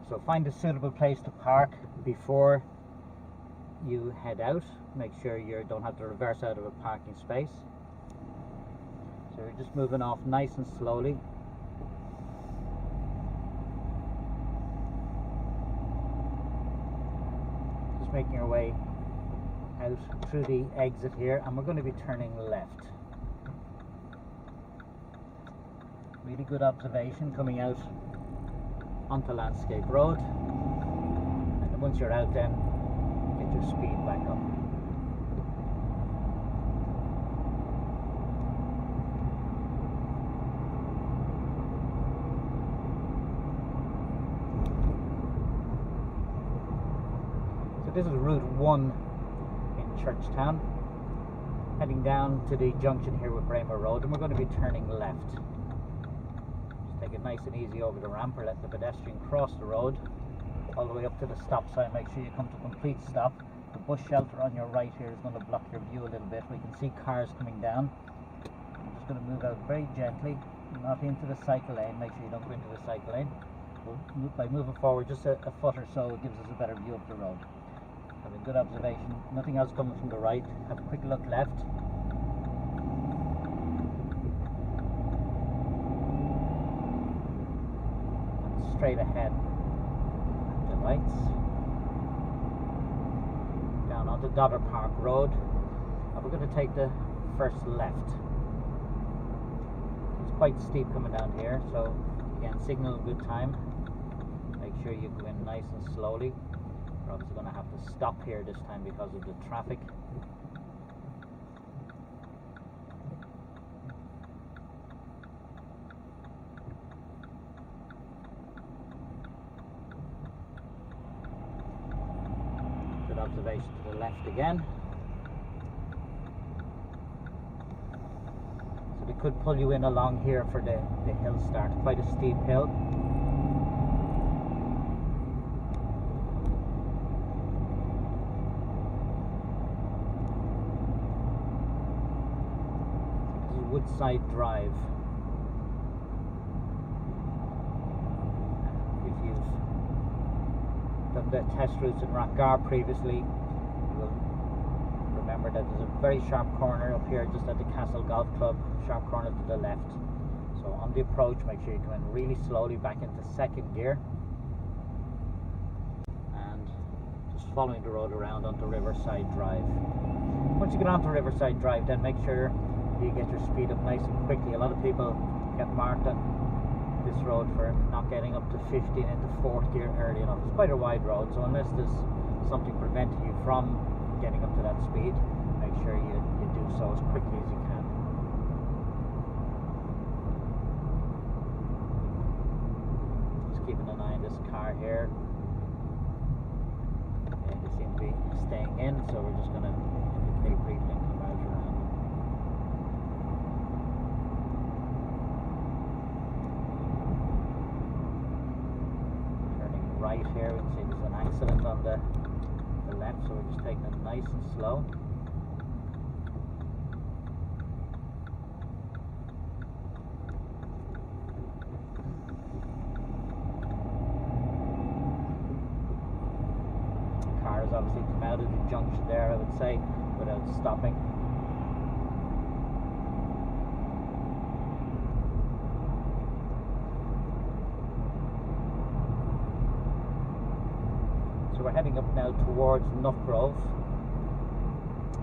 So find a suitable place to park before you head out. Make sure you don't have to reverse out of a parking space. So you're just moving off nice and slowly. Just making your way out through the exit here, and we're going to be turning left. Really good observation coming out onto Landscape Road, and then once you're out, then get your speed back up. So this is Route 1 in Churchtown, heading down to the junction here with Braemar Road, and we're going to be turning left. Take it nice and easy over the ramp, or let the pedestrian cross the road all the way up to the stop sign. Make sure you come to a complete stop. The bus shelter on your right here is going to block your view a little bit. We can see cars coming down. I'm just going to move out very gently, not into the cycle lane. Make sure you don't go into the cycle lane. By moving forward just a foot or so, it gives us a better view of the road. Having good observation, nothing else coming from the right. Have a quick look left. Straight ahead, the lights, down onto Dodder Park Road, and we're going to take the first left. It's quite steep coming down here, so again, signal in good time. Make sure you go in nice and slowly. We're obviously going to have to stop here this time because of the traffic. Observation to the left again. So they could pull you in along here for the hill start, quite a steep hill. This is Woodside Drive. If you've done the test routes in Rathgar previously, you will remember that there's a very sharp corner up here just at the Castle Golf Club, sharp corner to the left. So on the approach, make sure you come in really slowly back into second gear, and just following the road around onto Riverside Drive. Once you get onto Riverside Drive, then make sure you get your speed up nice and quickly. A lot of people get marked on this road for not getting up to 15 into fourth gear early enough. It's quite a wide road, so unless there's something preventing you from getting up to that speed, make sure you do so as quickly as you can. Just keeping an eye on this car here. And they seem to be staying in, so we're just going to indicate briefly and come out around. Right here, we can see there's an accident on the left, so we're just taking it nice and slow. The car has obviously come out of the junction there, I would say, without stopping. So we're heading up now towards Nutgrove.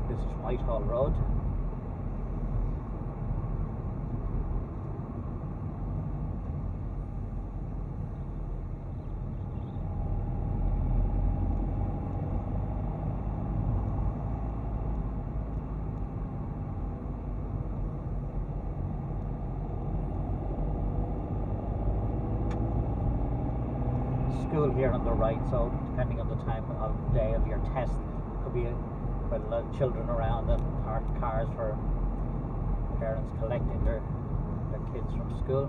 This is Whitehall Road. School here on the right, so depending on the time of day of your test, could be quite a lot of children around and parked cars for parents collecting their kids from school.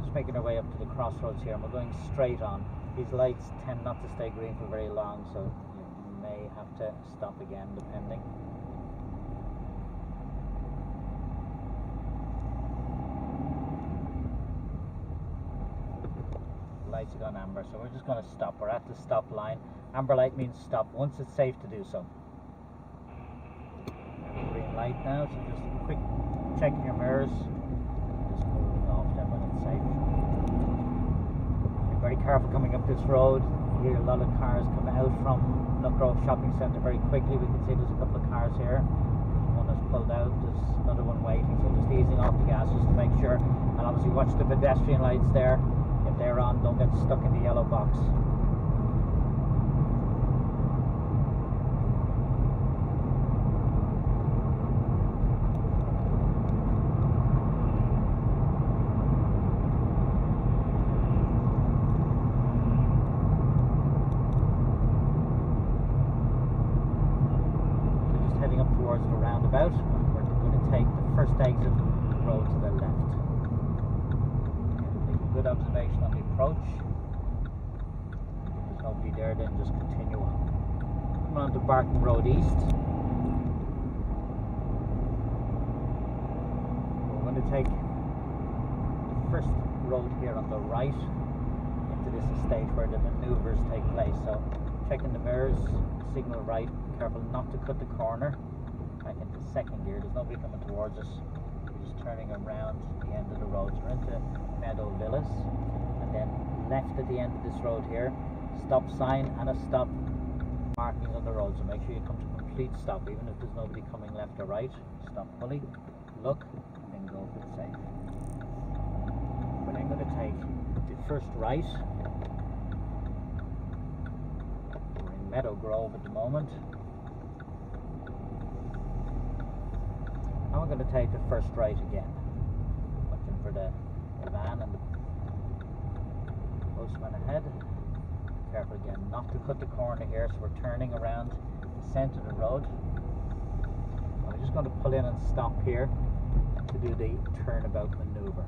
Just making our way up to the crossroads here, and we're going straight on. These lights tend not to stay green for very long, so you may have to stop again depending. lights have gone amber, so we're just going to stop. We're at the stop line. Amber light means stop once it's safe to do so. Green light now, so just a quick check your mirrors. Just moving off then when it's safe. Be very careful coming up this road. You hear a lot of cars come out from Grove Shopping Centre very quickly. We can see there's a couple of cars here. One has pulled out, there's another one waiting, so just easing off the gas just to make sure. And obviously watch the pedestrian lights there. If they're on, don't get stuck in the yellow box. Towards the roundabout, we're going to take the first exit road to the left. Take a good observation on the approach. If there's nobody there, then just continue on. Come on to Barton Road East. We're going to take the first road here on the right into this estate where the manoeuvres take place. So checking the mirrors, signal right, careful not to cut the corner. Back into second gear, there's nobody coming towards us. We're just turning around the end of the road. So we're into Meadow Villas, and then left at the end of this road here, stop sign and a stop markings on the road. So make sure you come to complete stop, even if there's nobody coming left or right. Stop fully, look, and then go if it's safe. We're then going to take the first right. We're in Meadow Grove at the moment. And we're going to take the first right again. Watching for the van and the postman ahead. Careful again not to cut the corner here, so we're turning around the centre of the road. And we're just going to pull in and stop here to do the turnabout manoeuvre.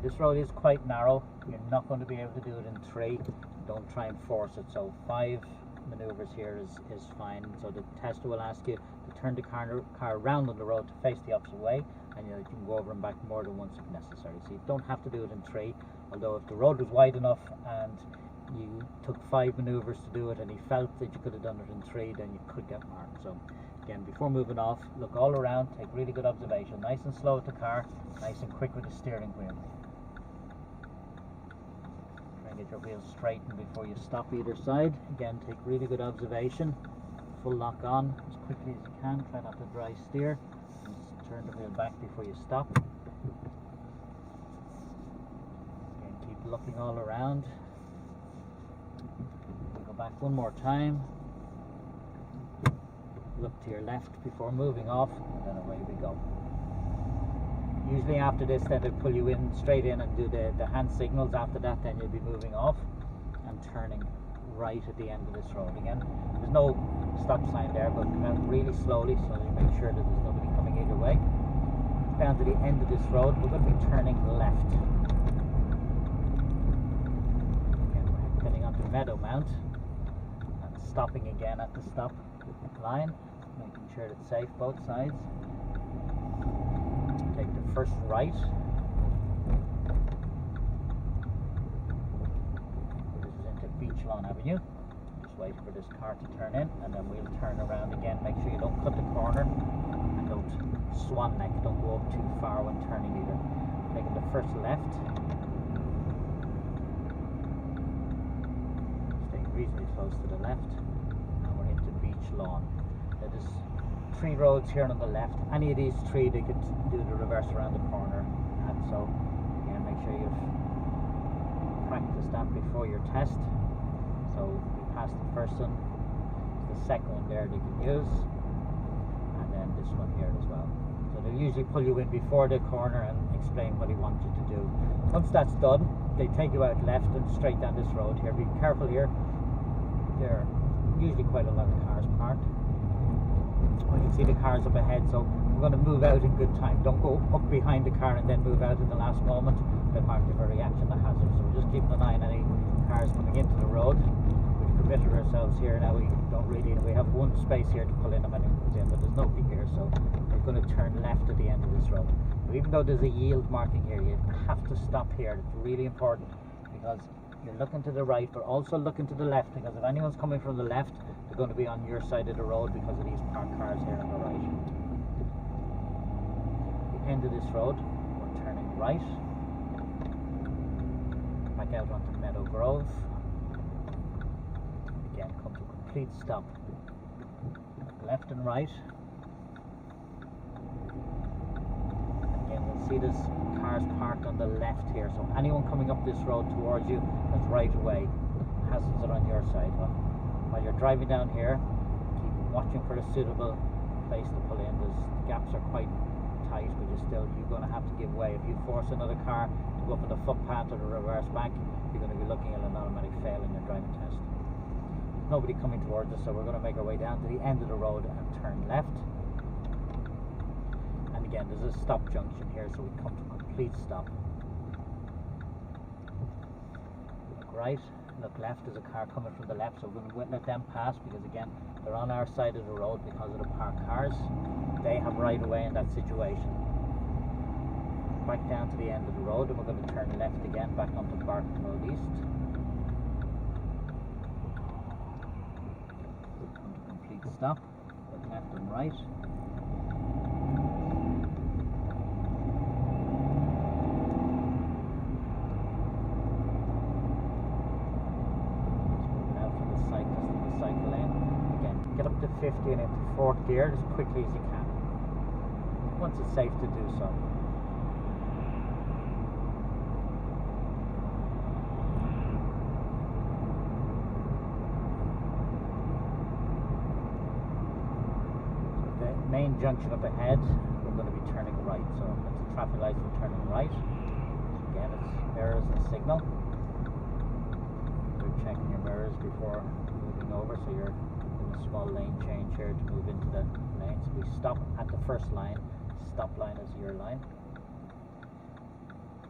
This road is quite narrow. You're not going to be able to do it in 3. Don't try and force it. So 5 manoeuvres here is fine. So the tester will ask you to turn the car around on the road to face the opposite way, and you can go over and back more than once if necessary. So you don't have to do it in 3, although if the road was wide enough and you took 5 manoeuvres to do it and you felt that you could have done it in 3, then you could get marked. So again, before moving off, look all around, take really good observation, nice and slow with the car, nice and quick with the steering wheel. Get your wheels straightened before you stop either side. Again, take really good observation. Full lock on as quickly as you can. Try not to dry steer. Just turn the wheel back before you stop. Again, keep looking all around. We'll go back one more time. Look to your left before moving off, and then away we go. Usually after this, then they'll pull you in straight in and do the hand signals. After that, then you'll be moving off and turning right at the end of this road. Again, there's no stop sign there, but come out really slowly so you make sure that there's nobody coming either way. Down to the end of this road, we're going to be turning left. Again, we're heading onto Meadowmount and stopping again at the stop line, making sure it's safe both sides. Take the first right. This is into Beach Lawn Avenue. Just wait for this car to turn in, and then we'll turn around again. Make sure you don't cut the corner and don't swan neck. Don't go up too far when turning either. Taking the first left. Stay reasonably close to the left, and we're into Beach Lawn. Now there's 3 roads here on the left. Any of these 3 they could do the reverse around the corner, and so again make sure you've practiced that before your test. So we passed the first one, the second one there they can use, and then this one here as well. So they'll usually pull you in before the corner and explain what they want you to do. Once that's done, they take you out left and straight down this road here. Be careful here, there are usually quite a lot of cars parked. You can see the cars up ahead, so we're going to move out in good time. Don't go up behind the car and then move out at the last moment. They'll mark you for reaction to hazard. So we're just keeping an eye on any cars coming into the road. We've committed ourselves here now. We have one space here to pull in if anyone comes in, but there's nobody here, so we're going to turn left at the end of this road. So even though there's a yield marking here, you have to stop here. It's really important, because You're looking to the right, but also looking to the left, because if anyone's coming from the left, they're going to be on your side of the road because of these parked cars here on the right. The end of this road, we're turning right, back out onto Meadow Grove. Again, come to a complete stop. Left and right. Again, you'll see there's cars parked on the left here, so anyone coming up this road towards you has right away. Hazards are on your side. While you're driving down here, keep watching for a suitable place to pull in. The gaps are quite tight, but you're going to have to give way. If you force another car to go up on the footpath or the reverse back, you're going to be looking at an automatic fail in your driving test. Nobody coming towards us, so we're going to make our way down to the end of the road and turn left. And again, there's a stop junction here, so we come to a complete stop. Look right, look left. There's a car coming from the left, so we're going to let them pass, because again, they're on our side of the road because of the parked cars. They have right away in that situation. Back down to the end of the road, and we're going to turn left again back onto Barton Road East. Stop, look left and right. Moving out from the cyclist in the cycle lane. Again, get up to 50 and into fourth gear as quickly as you can, once it's safe to do so. Main junction up ahead, we're going to be turning right, so that's the traffic lights, we're turning right. Again, it's mirrors and signal. You're checking your mirrors before moving over, so you're in a small lane change here to move into the lane. So we stop at the first line, stop line is your line.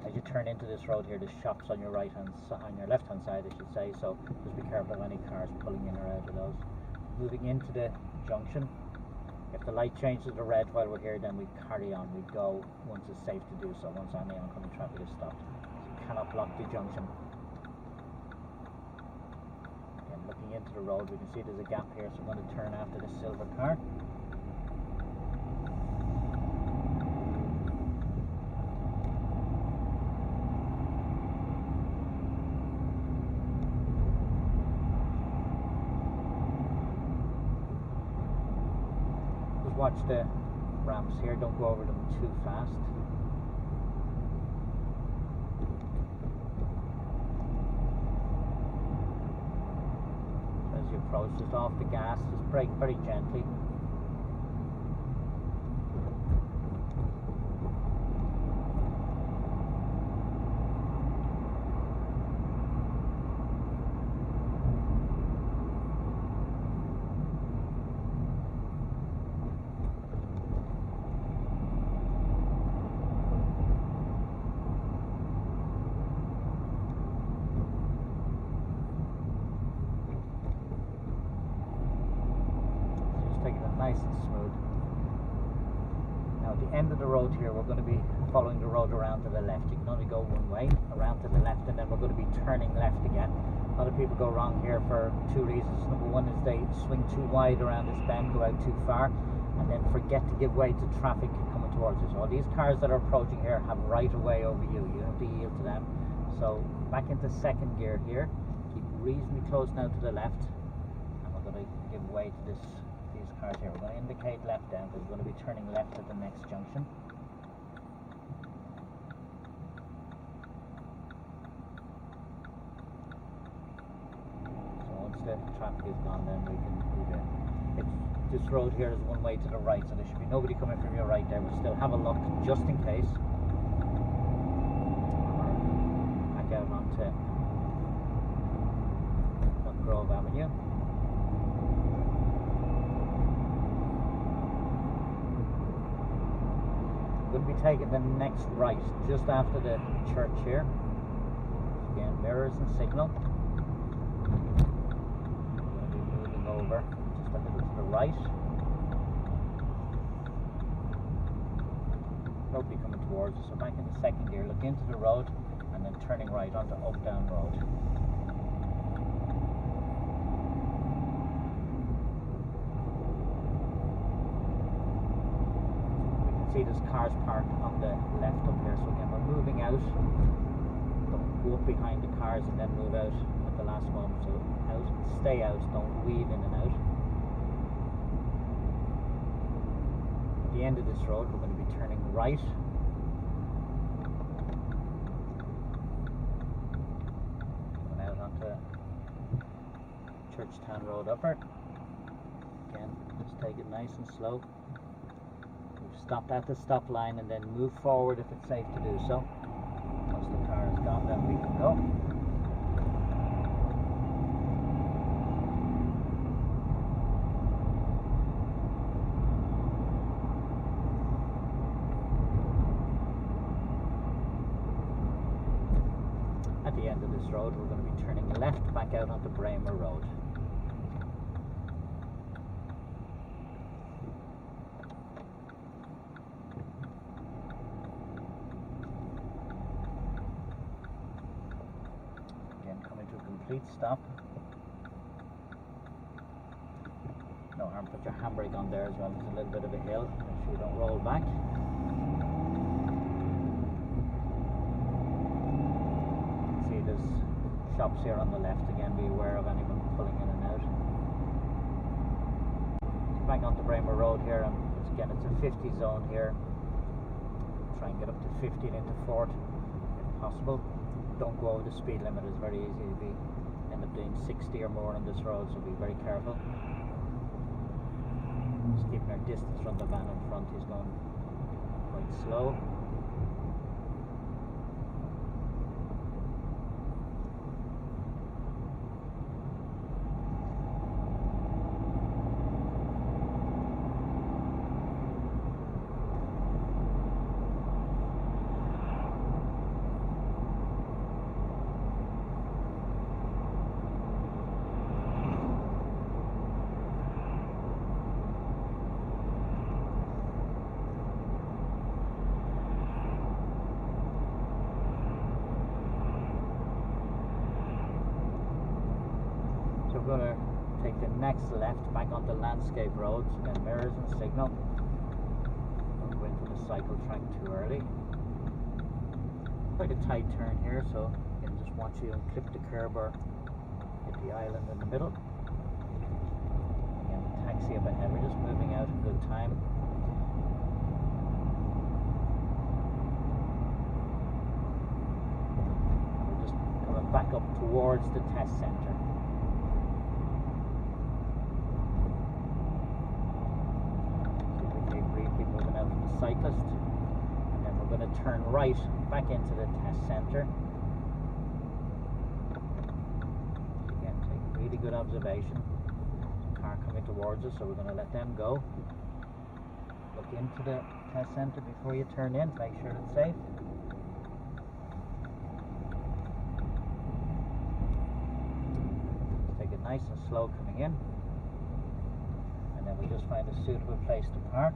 As you turn into this road here, the shops on your left hand side, I should say, so just be careful of any cars pulling in or out of those. Moving into the junction, if the light changes to red while we're here, then we carry on. We go once it's safe to do so, once any oncoming traffic is stopped. You cannot block the junction. Again, looking into the road, we can see there's a gap here, so I'm going to turn after this silver car. Watch the ramps here, don't go over them too fast. As you approach, just off the gas, just brake very gently. Nice and smooth. Now at the end of the road here, we're going to be following the road around to the left. You can only go one way, around to the left, and then we're going to be turning left again. A lot of people go wrong here for two reasons. Number one is they swing too wide around this bend, go out too far, and then forget to give way to traffic coming towards us. So these cars that are approaching here have right of way over you. You have to yield to them. So back into second gear here. Keep reasonably close now to the left, and we're going to give way to these cars here. We're going to indicate left down because we're going to be turning left at the next junction. So once the traffic is gone, then we can move in. This road here is one way to the right, so there should be nobody coming from your right there. We'll still have a look just in case. Back out onto Grove Avenue. We'll be taking the next right just after the church here. Again, mirrors and signal. We'll be moving over just a little to the right. Nobody coming towards us, so back into second gear, look into the road and then turning right onto Oakdown Road. see there's cars parked on the left up here, so again we're moving out. Don't go up behind the cars and then move out at the last moment, so out, stay out, don't weave in and out. At the end of this road we're going to be turning right. Going out onto Churchtown Route upper. Again, just take it nice and slow. We've stopped at the stop line and then move forward if it's safe to do so. Once the car is gone, then we can go. At the end of this road, we're going to be turning left back out onto Bramer Road. Coming to a complete stop. No harm, put your handbrake on there as well. There's a little bit of a hill. Make sure you don't roll back. See, there's shops here on the left. Again, be aware of anyone pulling in and out. Back onto Bramer Road here, and again, it's a 50 zone here. Try and get up to 50 into Fort if possible. Don't go over the speed limit. It's very easy to end up doing 60 or more on this road, so be very careful. Just keeping our distance from the van in front. He's going quite slow. We're going to take the next left back onto Landscape Road, so then mirrors and signal. Don't go into the cycle track too early. Quite a tight turn here, so you can just watch you and clip the curb or hit the island in the middle. Again, the taxi up ahead, we're just moving out in good time. We're just coming back up towards the test centre. Cyclist, and then we're going to turn right back into the test centre. Again, take really good observation. Car coming towards us, so we're going to let them go. Look into the test centre before you turn in, make sure it's safe. Take it nice and slow coming in, and then we just find a suitable place to park.